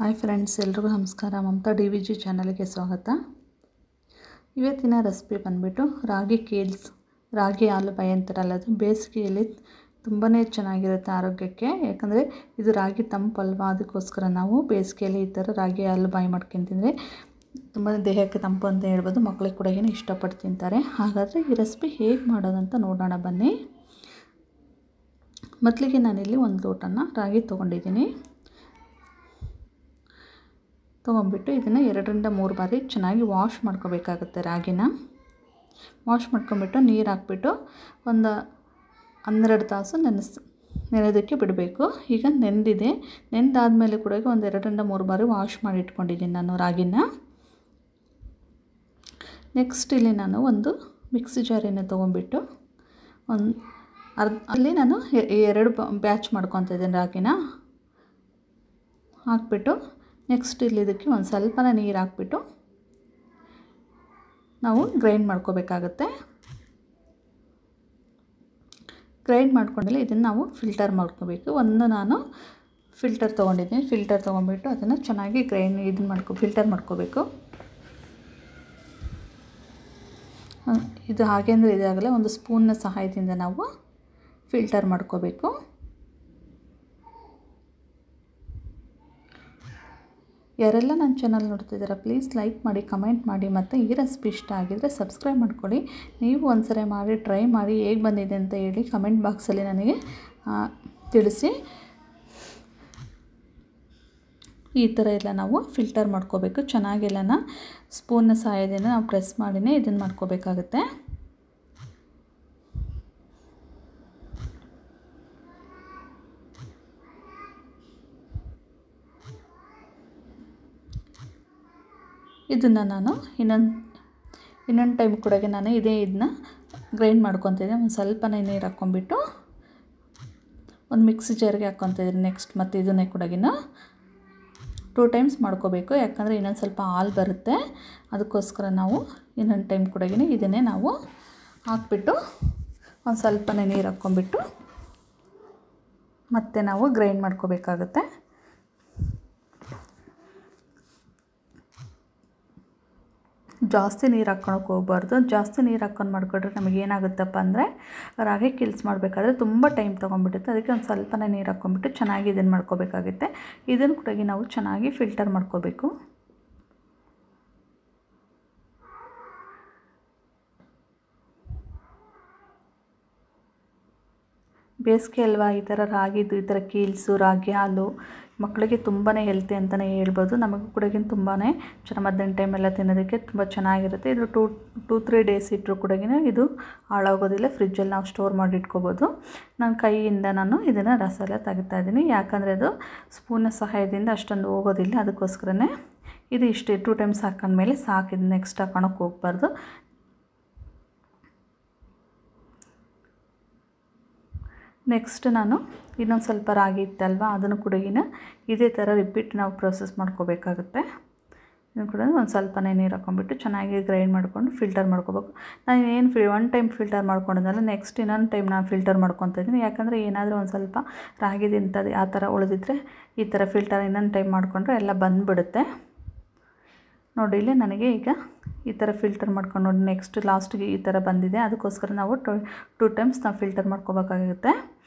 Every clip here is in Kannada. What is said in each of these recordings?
ಹಾಯ್ ಫ್ರೆಂಡ್ಸ್, ಎಲ್ರಿಗೂ ನಮಸ್ಕಾರ. ಮಮತಾ DVG ಚಾನಲ್ಗೆ ಸ್ವಾಗತ. ಇವತ್ತಿನ ರೆಸಿಪಿ ಬಂದುಬಿಟ್ಟು ರಾಗಿ ಕೇಲ್ಸ್, ರಾಗಿ ಆಲೂಬಾಯಿ ಅಂತಾರಲ್ಲ, ಅದು ಬೇಸಿಗೆಯಲ್ಲಿ ತುಂಬಾ ಚೆನ್ನಾಗಿರುತ್ತೆ ಆರೋಗ್ಯಕ್ಕೆ. ಯಾಕಂದರೆ ಇದು ರಾಗಿ ತಂಪಲ್ವಾ, ಅದಕ್ಕೋಸ್ಕರ ನಾವು ಬೇಸಿಗೆಯಲ್ಲಿ ಈ ಥರ ರಾಗಿ ಆಲೂಬಾಯಿ ಮಾಡ್ಕೊಂಡು ತಿಂದರೆ ತುಂಬ ದೇಹಕ್ಕೆ ತಂಪು ಅಂತ ಹೇಳ್ಬೋದು. ಮಕ್ಕಳಿಗೆ ಕೂಡ ಇಷ್ಟಪಟ್ಟು ತಿಂತಾರೆ. ಹಾಗಾದರೆ ಈ ರೆಸಿಪಿ ಹೇಗೆ ಮಾಡೋದಂತ ನೋಡೋಣ ಬನ್ನಿ. ಮೊದಲಿಗೆ ನಾನಿಲ್ಲಿ ಒಂದು ಲೋಟನ ರಾಗಿ ತೊಗೊಂಡಿದ್ದೀನಿ. ತೊಗೊಂಡ್ಬಿಟ್ಟು ಇದನ್ನು 2-3 ಬಾರಿ ಚೆನ್ನಾಗಿ ವಾಶ್ ಮಾಡ್ಕೋಬೇಕಾಗುತ್ತೆ. ರಾಗಿನ ವಾಶ್ ಮಾಡ್ಕೊಂಬಿಟ್ಟು ನೀರು ಹಾಕ್ಬಿಟ್ಟು ಒಂದು 12 ತಾಸು ನೆನೆಯೋದಕ್ಕೆ ಬಿಡಬೇಕು. ಈಗ ನೆಂದಿದೆ. ನೆಂದಾದಮೇಲೆ ಕೂಡ ಒಂದು 2-3 ಬಾರಿ ವಾಶ್ ಮಾಡಿ ಇಟ್ಕೊಂಡಿದ್ದೀನಿ ನಾನು ರಾಗಿನ. ನೆಕ್ಸ್ಟ್ ಇಲ್ಲಿ ನಾನು ಒಂದು ಮಿಕ್ಸಿ ಜಾರಿನ ತೊಗೊಂಡ್ಬಿಟ್ಟು ಅಲ್ಲಿ ನಾನು 2 ಬ್ಯಾಚ್ ಮಾಡ್ಕೊತಾ ಇದ್ದೀನಿ. ರಾಗಿನ ಹಾಕ್ಬಿಟ್ಟು ನೆಕ್ಸ್ಟ್ ಇಲ್ಲಿ ಇದಕ್ಕೆ ಒಂದು ಸ್ವಲ್ಪನ ನೀರು ಹಾಕ್ಬಿಟ್ಟು ನಾವು ಗ್ರೈಂಡ್ ಮಾಡ್ಕೋಬೇಕಾಗುತ್ತೆ. ಗ್ರೈಂಡ್ ಮಾಡ್ಕೊಂಡಲ್ಲಿ ಇದನ್ನು ನಾವು ಫಿಲ್ಟರ್ ಮಾಡ್ಕೋಬೇಕು. ನಾನು ಫಿಲ್ಟರ್ ತೊಗೊಂಡಿದ್ದೀನಿ. ಫಿಲ್ಟರ್ ತೊಗೊಂಡ್ಬಿಟ್ಟು ಅದನ್ನು ಚೆನ್ನಾಗಿ ಫಿಲ್ಟರ್ ಮಾಡ್ಕೋಬೇಕು. ಇದು ಹಾಗೆ ಅಂದರೆ ಇದಾಗಲ್ಲ, ಒಂದು ಸ್ಪೂನ್ನ ಸಹಾಯದಿಂದ ನಾವು ಫಿಲ್ಟರ್ ಮಾಡ್ಕೋಬೇಕು. ಯಾರೆಲ್ಲ ನನ್ನ ಚಾನಲ್ ನೋಡ್ತಿದ್ದೀರಾ, ಪ್ಲೀಸ್ ಲೈಕ್ ಮಾಡಿ, ಕಮೆಂಟ್ ಮಾಡಿ, ಮತ್ತು ಈ ರೆಸಿಪಿ ಇಷ್ಟ ಆಗಿದರೆ ಸಬ್ಸ್ಕ್ರೈಬ್ ಮಾಡ್ಕೊಳ್ಳಿ. ನೀವು ಒಂದ್ಸರಿ ಮಾಡಿ ಟ್ರೈ ಮಾಡಿ ಹೇಗೆ ಬಂದಿದೆ ಅಂತ ಹೇಳಿ ಕಮೆಂಟ್ ಬಾಕ್ಸಲ್ಲಿ ನನಗೆ ತಿಳಿಸಿ. ಈ ಥರ ಎಲ್ಲ ನಾವು ಫಿಲ್ಟರ್ ಮಾಡ್ಕೋಬೇಕು. ಚೆನ್ನಾಗೆಲ್ಲನ ಸ್ಪೂನ್ನ ಸಹಾಯದಿಂದ ನಾವು ಪ್ರೆಸ್ ಮಾಡಿನೇ ಇದನ್ನು ಮಾಡ್ಕೋಬೇಕಾಗುತ್ತೆ. ಇದನ್ನು ನಾನು ಇನ್ನೊಂದು ಟೈಮ್ ಕೂಡ ನಾನು ಇದನ್ನ ಗ್ರೈಂಡ್ ಮಾಡ್ಕೊತಿದ್ದೆ. ಒಂದು ಸ್ವಲ್ಪನೇ ನೀರು ಹಾಕ್ಕೊಂಬಿಟ್ಟು ಒಂದು ಮಿಕ್ಸಿ ಜಾರ್ಗೆ ಹಾಕ್ಕೊತಿದ್ದೀನಿ. ನೆಕ್ಸ್ಟ್ ಮತ್ತು ಇದನ್ನೇ ಕೂಡ 2 ಟೈಮ್ಸ್ ಮಾಡ್ಕೋಬೇಕು. ಯಾಕಂದರೆ ಇನ್ನೊಂದು ಸ್ವಲ್ಪ ಹಾಲು ಬರುತ್ತೆ, ಅದಕ್ಕೋಸ್ಕರ ನಾವು ಇನ್ನೊಂದು ಟೈಮ್ ಕೂಡ ಇದನ್ನೇ ನಾವು ಹಾಕ್ಬಿಟ್ಟು ಒಂದು ಸ್ವಲ್ಪನೇ ನೀರು ಹಾಕ್ಕೊಂಬಿಟ್ಟು ಮತ್ತೆ ನಾವು ಗ್ರೈಂಡ್ ಮಾಡ್ಕೋಬೇಕಾಗುತ್ತೆ. ಜಾಸ್ತಿ ನೀರು ಹಾಕ್ಕೊಳಕ್ಕೆ ಹೋಗ್ಬಾರ್ದು. ಜಾಸ್ತಿ ನೀರು ಹಾಕ್ಕೊಂಡು ಮಾಡಿಕೊಂಡ್ರೆ ನಮಗೇನಾಗುತ್ತಪ್ಪ ಅಂದರೆ ರಾಗಿ ಕಿಲ್ಸ್ ಮಾಡಬೇಕಾದ್ರೆ ತುಂಬ ಟೈಮ್ ತೊಗೊಂಡ್ಬಿಡುತ್ತೆ. ಅದಕ್ಕೆ ಒಂದು ಸ್ವಲ್ಪನೇ ನೀರು ಹಾಕ್ಕೊಂಬಿಟ್ಟು ಚೆನ್ನಾಗಿ ಇದನ್ನು ಮಾಡ್ಕೋಬೇಕಾಗುತ್ತೆ. ಇದನ್ನು ಕೂಡ ನಾವು ಚೆನ್ನಾಗಿ ಫಿಲ್ಟರ್ ಮಾಡ್ಕೋಬೇಕು. ಬೇಸಿಗೆ ಅಲ್ವಾ, ಈ ಥರ ರಾಗಿದು ಈ ಥರ ಕೀಲ್ಸು, ರಾಗಿ ಹಾಲು ಮಕ್ಕಳಿಗೆ ತುಂಬಾ ಹೆಲ್ತಿ ಅಂತಲೇ ಹೇಳ್ಬೋದು. ನಮಗೂ ಕೂಡ ತುಂಬಾ ಮಧ್ಯಾಹ್ನ ಟೈಮೆಲ್ಲ ತಿನ್ನೋದಕ್ಕೆ ತುಂಬ ಚೆನ್ನಾಗಿರುತ್ತೆ. ಇದು 2-3 ಡೇಸ್ ಇಟ್ಟರು ಕೂಡ ಇದು ಹಾಳಾಗೋದಿಲ್ಲ. ಫ್ರಿಜ್ಜಲ್ಲಿ ನಾವು ಸ್ಟೋರ್ ಮಾಡಿ ಇಟ್ಕೋಬೋದು. ನಾನು ಕೈಯಿಂದ ಇದನ್ನು ರಸ ಎಲ್ಲ ತೆಗಿತಾಯಿದ್ದೀನಿ. ಯಾಕಂದರೆ ಅದು ಸ್ಪೂನ್ನ ಸಹಾಯದಿಂದ ಅಷ್ಟೊಂದು ಹೋಗೋದಿಲ್ಲ. ಅದಕ್ಕೋಸ್ಕರನೇ ಇದು ಇಷ್ಟೇ 2 ಟೈಮ್ಸ್ ಹಾಕೊಂಡ್ಮೇಲೆ ಸಾಕಿದ್ದು, ನೆಕ್ಸ್ಟ್ ಹಾಕೋಳಕ್ಕೆ ಹೋಗ್ಬಾರ್ದು. ನೆಕ್ಸ್ಟ್ ನಾನು ಇನ್ನೊಂದು ಸ್ವಲ್ಪ ರಾಗಿ ಇತ್ತಲ್ವ, ಅದನ್ನು ಕೂಡ ಇದೇ ಥರ ರಿಪೀಟ್ ನಾವು ಪ್ರೋಸೆಸ್ ಮಾಡ್ಕೋಬೇಕಾಗುತ್ತೆ. ಇದನ್ನು ಕೂಡ ಒಂದು ಸ್ವಲ್ಪನೇ ನೀರು ಹಾಕ್ಕೊಂಬಿಟ್ಟು ಚೆನ್ನಾಗಿ ಗ್ರೈಂಡ್ ಮಾಡಿಕೊಂಡು ಫಿಲ್ಟರ್ ಮಾಡ್ಕೋಬೇಕು. ನಾನು ಏನು ಒನ್ ಟೈಮ್ ಫಿಲ್ಟರ್ ಮಾಡ್ಕೊಂಡಿದ್ದಲ್ಲ, ನೆಕ್ಸ್ಟ್ ಇನ್ನೊಂದು ಟೈಮ್ ನಾನು ಫಿಲ್ಟರ್ ಮಾಡ್ಕೊತಾ ಇದ್ದೀನಿ. ಯಾಕಂದರೆ ಏನಾದರೂ ಒಂದು ಸ್ವಲ್ಪ ರಾಗಿದಿಂಥದ್ದು ಆ ಥರ ಉಳಿದಿದ್ರೆ ಈ ಥರ ಫಿಲ್ಟರ್ ಇನ್ನೊಂದು ಟೈಮ್ ಮಾಡಿಕೊಂಡ್ರೆ ಎಲ್ಲ ಬಂದುಬಿಡುತ್ತೆ. ನೋಡಿ, ಇಲ್ಲಿ ನನಗೆ ಈಗ ಈ ಥರ ಫಿಲ್ಟರ್ ಮಾಡ್ಕೊಂಡು ನೋಡಿ ನೆಕ್ಸ್ಟ್ ಲಾಸ್ಟಿಗೆ ಈ ಥರ ಬಂದಿದೆ. ಅದಕ್ಕೋಸ್ಕರ ನಾವು 2 ಟೈಮ್ಸ್ ನಾವು ಫಿಲ್ಟರ್ ಮಾಡ್ಕೋಬೇಕಾಗುತ್ತೆ.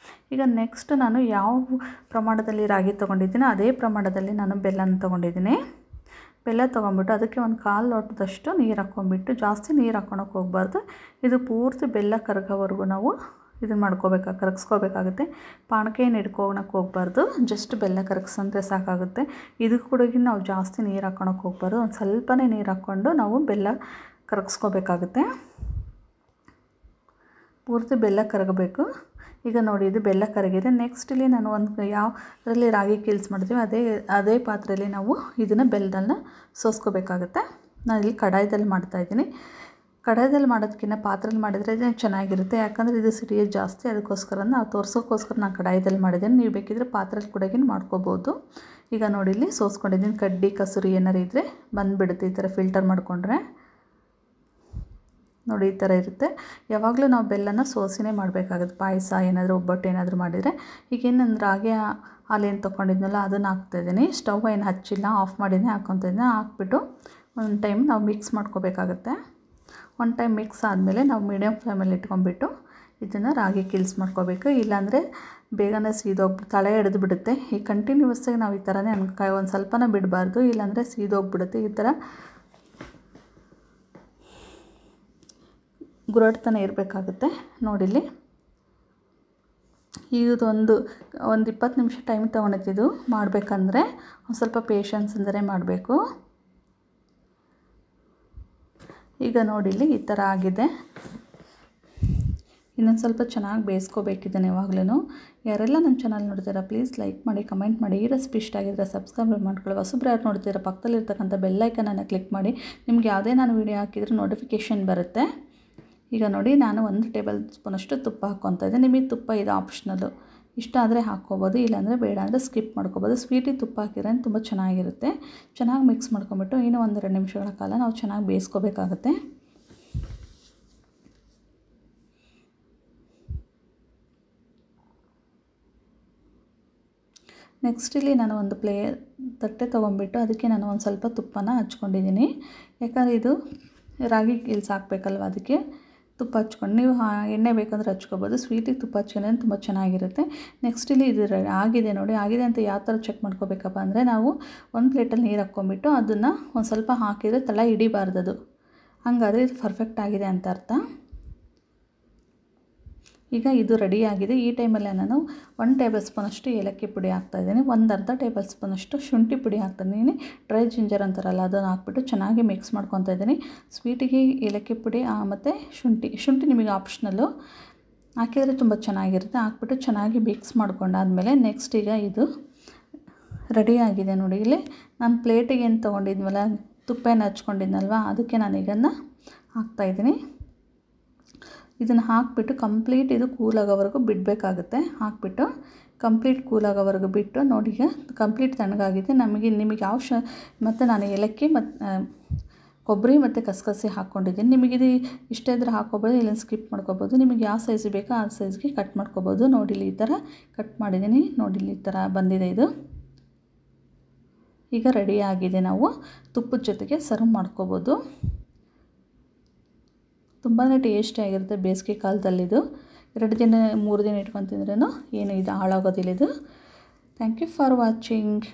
ಈಗ ನೆಕ್ಸ್ಟ್ ನಾನು ಯಾವ ಪ್ರಮಾಣದಲ್ಲಿ ರಾಗಿ ತೊಗೊಂಡಿದ್ದೀನೋ ಅದೇ ಪ್ರಮಾಣದಲ್ಲಿ ನಾನು ಬೆಲ್ಲನ ತೊಗೊಂಡಿದ್ದೀನಿ. ಬೆಲ್ಲ ತೊಗೊಂಬಿಟ್ಟು ಅದಕ್ಕೆ ಒಂದು 1/4 ಲೋಟದಷ್ಟು ನೀರು ಹಾಕ್ಕೊಂಬಿಟ್ಟು, ಜಾಸ್ತಿ ನೀರು ಹಾಕ್ಕೊಳಕ್ಕೆ ಹೋಗ್ಬಾರ್ದು. ಇದು ಪೂರ್ತಿ ಬೆಲ್ಲ ಕರಗೋವರೆಗೂ ನಾವು ಇದನ್ನು ಕರಗಿಸ್ಕೋಬೇಕಾಗುತ್ತೆ. ಪಾನಕ ಏನು ಹಿಡ್ಕೊಳಕ್ಕೆ ಹೋಗ್ಬಾರ್ದು, ಜಸ್ಟ್ ಬೆಲ್ಲ ಕರಗಿಸಂದ್ರೆ ಸಾಕಾಗುತ್ತೆ. ಇದಕ್ಕೆ ಕೂಡ ನಾವು ಜಾಸ್ತಿ ನೀರು ಹಾಕ್ಕೊಳಕ್ಕೆ ಹೋಗ್ಬಾರ್ದು. ಒಂದು ಸ್ವಲ್ಪನೇ ನೀರು ಹಾಕ್ಕೊಂಡು ನಾವು ಬೆಲ್ಲ ಕರಗಿಸ್ಕೋಬೇಕಾಗುತ್ತೆ. ಪೂರ್ತಿ ಬೆಲ್ಲ ಕರಗಬೇಕು. ಈಗ ನೋಡಿ, ಇದು ಬೆಲ್ಲ ಕರಗಿದೆ. ನೆಕ್ಸ್ಟ್ ಇಲ್ಲಿ ನಾನು ಯಾವುದರಲ್ಲಿ ರಾಗಿ ಕೀಲ್ಸ್ ಮಾಡ್ತೀವಿ ಅದೇ ಪಾತ್ರೆಯಲ್ಲಿ ನಾವು ಇದನ್ನು ಬೆಲ್ಲದನ್ನ ಸೋಸ್ಕೋಬೇಕಾಗುತ್ತೆ. ನಾನು ಇಲ್ಲಿ ಕಡಾಯದಲ್ಲಿ ಮಾಡ್ತಾಯಿದ್ದೀನಿ. ಕಡಾಯದಲ್ಲಿ ಮಾಡೋದಕ್ಕಿಂತ ಪಾತ್ರೆಯಲ್ಲಿ ಮಾಡಿದರೆ ಚೆನ್ನಾಗಿರುತ್ತೆ. ಯಾಕಂದರೆ ಇದು ಸಿಡಿಯೋದು ಜಾಸ್ತಿ, ಅದಕ್ಕೋಸ್ಕರ ನಾವು ತೋರಿಸೋಕ್ಕೋಸ್ಕರ ನಾನು ಕಡಾಯದಲ್ಲಿ ಮಾಡಿದ್ದೀನಿ. ನೀವು ಬೇಕಿದ್ದರೆ ಪಾತ್ರೆಯಲ್ಲಿ ಕೂಡ ಮಾಡ್ಕೋಬೋದು. ಈಗ ನೋಡಿ, ಇಲ್ಲಿ ಸೋಸ್ಕೊಂಡಿದ್ದೀನಿ. ಕಡ್ಡಿ ಕಸೂರಿ ಏನಾರು ಇದ್ದರೆ ಬಂದುಬಿಡುತ್ತೆ ಈ ಥರ ಫಿಲ್ಟರ್ ಮಾಡಿಕೊಂಡ್ರೆ. ನೋಡಿ, ಈ ಥರ ಇರುತ್ತೆ. ಯಾವಾಗಲೂ ನಾವು ಬೆಲ್ಲನ ಸೋಸಿನೇ ಮಾಡಬೇಕಾಗುತ್ತೆ. ಪಾಯಸ ಏನಾದರೂ ಒಬ್ಬಟ್ಟು ಏನಾದರೂ ಮಾಡಿದರೆ, ಈಗೇನಂದ್ರೆ ರಾಗಿ ಹಾಲೇನು ತೊಗೊಂಡಿದ್ನಲ್ಲ ಅದನ್ನು ಹಾಕ್ತಾಯಿದ್ದೀನಿ. ಸ್ಟವ್ ಏನು ಹಚ್ಚಿಲ್ಲ, ಆಫ್ ಮಾಡಿನೇ ಹಾಕ್ಕೊತಿದ್ದೀನಿ. ಹಾಕ್ಬಿಟ್ಟು ಒಂದು ಟೈಮ್ ನಾವು ಮಿಕ್ಸ್ ಮಾಡ್ಕೋಬೇಕಾಗುತ್ತೆ. ಒಂದು ಟೈಮ್ ಮಿಕ್ಸ್ ಆದಮೇಲೆ ನಾವು ಮೀಡಿಯಮ್ ಫ್ಲೇಮಲ್ಲಿ ಇಟ್ಕೊಂಡ್ಬಿಟ್ಟು ಇದನ್ನು ರಾಗಿ ಕಿಲ್ಸ್ ಮಾಡ್ಕೋಬೇಕು. ಇಲ್ಲಾಂದರೆ ಬೇಗನೆ ಸೀದೋಗ್ಬಿಟ್ಟು ತಳ ಹಿಡಿದು ಬಿಡುತ್ತೆ. ಈ ಕಂಟಿನ್ಯೂಸ್ ಆಗಿ ನಾವು ಈ ಥರನೇ ಒಂದು ಸ್ವಲ್ಪನ ಬಿಡಬಾರ್ದು, ಇಲ್ಲಾಂದರೆ ಸೀದೋಗ್ಬಿಡುತ್ತೆ. ಈ ಥರ ಗುರಡ್ತಾನೆ ಇರಬೇಕಾಗುತ್ತೆ. ನೋಡಿಲ್ಲಿ ಇದೊಂದು 20 ನಿಮಿಷ ಟೈಮ್ ತೊಗೊಂಡಿದ್ದು ಮಾಡಬೇಕಂದ್ರೆ ಒಂದು ಸ್ವಲ್ಪ ಪೇಷನ್ಸಿಂದಲೇ ಮಾಡಬೇಕು. ಈಗ ನೋಡಿಲ್ಲಿ ಈ ಥರ ಆಗಿದೆ. ಇನ್ನೊಂದು ಸ್ವಲ್ಪ ಚೆನ್ನಾಗಿ ಬೇಯಿಸ್ಕೋಬೇಕಿದ್ದಾನೆ. ಯಾವಾಗಲೂ ಯಾರೆಲ್ಲ ನನ್ನ ಚಾನಲ್ ನೋಡ್ತೀರಾ ಪ್ಲೀಸ್ ಲೈಕ್ ಮಾಡಿ, ಕಮೆಂಟ್ ಮಾಡಿ. ಈ ರೆಸಿಪಿ ಇಷ್ಟ ಆಗಿದ್ರೆ ಸಬ್ಸ್ಕ್ರೈಬ್ ಮಾಡ್ಕೊಳ್ಳಿ. ಹೊಸಬ್ರು ಯಾರು ನೋಡ್ತೀರಾ ಪಕ್ಕದಲ್ಲಿರ್ತಕ್ಕಂಥ ಬೆಲ್ಲೈಕನನ್ನು ಕ್ಲಿಕ್ ಮಾಡಿ. ನಿಮ್ಗೆ ಯಾವುದೇ ನಾನು ವೀಡಿಯೋ ಹಾಕಿದ್ರೆ ನೋಟಿಫಿಕೇಷನ್ ಬರುತ್ತೆ. ಈಗ ನೋಡಿ ನಾನು 1 ಟೇಬಲ್ ಸ್ಪೂನಷ್ಟು ತುಪ್ಪ ಹಾಕ್ಕೊತಾ ಇದ್ದೆ. ನಿಮಗೆ ತುಪ್ಪ ಇದು ಆಪ್ಷನಲ್ಲು, ಇಷ್ಟ ಆದರೆ ಹಾಕ್ಕೋಬೋದು, ಇಲ್ಲಾಂದರೆ ಬೇಡ ಅಂದರೆ ಸ್ಕಿಪ್ ಮಾಡ್ಕೋಬೋದು. ಸ್ವೀಟಿಗೆ ತುಪ್ಪ ಹಾಕಿದ್ರೆ ತುಂಬ ಚೆನ್ನಾಗಿರುತ್ತೆ. ಚೆನ್ನಾಗಿ ಮಿಕ್ಸ್ ಮಾಡ್ಕೊಂಬಿಟ್ಟು ಇನ್ನೂ 1-2 ನಿಮಿಷಗಳ ಕಾಲ ನಾವು ಚೆನ್ನಾಗಿ ಬೇಯಿಸ್ಕೋಬೇಕಾಗುತ್ತೆ. ನೆಕ್ಸ್ಟ್ ಇಲ್ಲಿ ನಾನು ಒಂದು ತಟ್ಟೆ ತೊಗೊಂಬಿಟ್ಟು ಅದಕ್ಕೆ ನಾನು ಒಂದು ಸ್ವಲ್ಪ ತುಪ್ಪನ ಹಚ್ಕೊಂಡಿದ್ದೀನಿ. ಯಾಕಂದರೆ ಇದು ರಾಗಿ ಕಿಲ್ಸ್ ಹಾಕಬೇಕಲ್ವ, ಅದಕ್ಕೆ ತುಪ್ಪ ಹಚ್ಕೊಂಡು ನೀವು ಎಣ್ಣೆ ಬೇಕಂದ್ರೆ ಹಚ್ಕೋಬೋದು. ಸ್ವೀಟಿಗೆ ತುಪ್ಪ ಹಚ್ಕೊಂಡ್ರೆ ತುಂಬ ಚೆನ್ನಾಗಿರುತ್ತೆ. ನೆಕ್ಸ್ಟ್ ಇಲ್ಲಿ ಇದು ಆಗಿದೆ ನೋಡಿ. ಆಗಿದೆ ಅಂತ ಯಾವ ಥರ ಚೆಕ್ ಮಾಡ್ಕೋಬೇಕಪ್ಪ ಅಂದರೆ ನಾವು ಒಂದು ಪ್ಲೇಟಲ್ಲಿ ನೀರು ಹಾಕ್ಕೊಂಬಿಟ್ಟು ಅದನ್ನು ಒಂದು ಸ್ವಲ್ಪ ಹಾಕಿದರೆ ತಳ ಹಿಡಿಬಾರ್ದು ಅದು, ಹಾಗಾದರೆ ಇದು ಪರ್ಫೆಕ್ಟ್ ಆಗಿದೆ ಅಂತ ಅರ್ಥ. ಈಗ ಇದು ರೆಡಿಯಾಗಿದೆ. ಈ ಟೈಮಲ್ಲಿ ನಾನು 1 ಟೇಬಲ್ ಸ್ಪೂನಷ್ಟು ಏಲಕ್ಕಿ ಪುಡಿ ಹಾಕ್ತಾಯಿದ್ದೀನಿ. 1/2 ಟೇಬಲ್ ಸ್ಪೂನಷ್ಟು ಶುಂಠಿ ಪುಡಿ ಹಾಕ್ತಾಯಿದ್ದೀನಿ. ಡ್ರೈ ಜಿಂಜರ್ ಅಂತಾರಲ್ಲ ಅದನ್ನು ಹಾಕ್ಬಿಟ್ಟು ಚೆನ್ನಾಗಿ ಮಿಕ್ಸ್ ಮಾಡ್ಕೊತಾ ಇದ್ದೀನಿ. ಸ್ವೀಟಿಗೆ ಏಲಕ್ಕಿ ಪುಡಿ ಮತ್ತು ಶುಂಠಿ ನಿಮಗೆ ಆಪ್ಷನಲ್ಲು, ಹಾಕಿದರೆ ತುಂಬ ಚೆನ್ನಾಗಿರುತ್ತೆ. ಹಾಕ್ಬಿಟ್ಟು ಚೆನ್ನಾಗಿ ಮಿಕ್ಸ್ ಮಾಡ್ಕೊಂಡಾದಮೇಲೆ ನೆಕ್ಸ್ಟ್ ಈಗ ಇದು ರೆಡಿಯಾಗಿದೆ ನೋಡಿ. ಇಲ್ಲಿ ನಾನು ಪ್ಲೇಟಿಗೆ ಏನು ತೊಗೊಂಡಿದ್ವಲ್ಲ ತುಪ್ಪ ಏನು ಹಚ್ಕೊಂಡಿದ್ನಲ್ವ ಅದಕ್ಕೆ ನಾನು ಇದನ್ನು ಹಾಕ್ತಾಯಿದ್ದೀನಿ. ಇದನ್ನು ಹಾಕಿಬಿಟ್ಟು ಕಂಪ್ಲೀಟ್ ಇದು ಕೂಲಾಗೋವರೆಗೂ ಬಿಡಬೇಕಾಗುತ್ತೆ. ಹಾಕಿಬಿಟ್ಟು ಕಂಪ್ಲೀಟ್ ಕೂಲಾಗೋವರೆಗೂ ಬಿಟ್ಟು ನೋಡಿ ಈಗ ಕಂಪ್ಲೀಟ್ ತಣ್ಣಗಾಗಿದೆ. ನಿಮಗೆ ಯಾವ ಮತ್ತು ನಾನು ಏಲಕ್ಕಿ ಮತ್ತು ಕೊಬ್ಬರಿ ಮತ್ತು ಕಸಕಸಿ ಹಾಕ್ಕೊಂಡಿದ್ದೀನಿ. ನಿಮಗಿದು ಇಷ್ಟ ಇದ್ದರೆ ಹಾಕ್ಕೋಬೋದು, ಇಲ್ಲ ಸ್ಕಿಪ್ ಮಾಡ್ಕೋಬೋದು. ನಿಮಗೆ ಯಾವ ಸೈಜ್ ಬೇಕೋ ಆ ಸೈಜ್ಗೆ ಕಟ್ ಮಾಡ್ಕೋಬೋದು. ನೋಡಿಲಿ ಈ ಥರ ಕಟ್ ಮಾಡಿದ್ದೀನಿ. ನೋಡಿಲಿ ಈ ಥರ ಬಂದಿದೆ ಇದು. ಈಗ ರೆಡಿಯಾಗಿದೆ. ನಾವು ತುಪ್ಪದ ಜೊತೆಗೆ ಸರ್ವ್ ಮಾಡ್ಕೋಬೋದು. ತುಂಬಾ ಟೇಸ್ಟಿಯಾಗಿರುತ್ತೆ. ಬೇಸಿಗೆ ಕಾಲದಲ್ಲಿದು 2 ದಿನ 3 ದಿನ ಇಟ್ಕೊಂಡು ತಿಂದ್ರೂ ಏನು ಇದು ಹಾಳಾಗೋದಿಲ್ಲ ಇದು. Thank you for watching.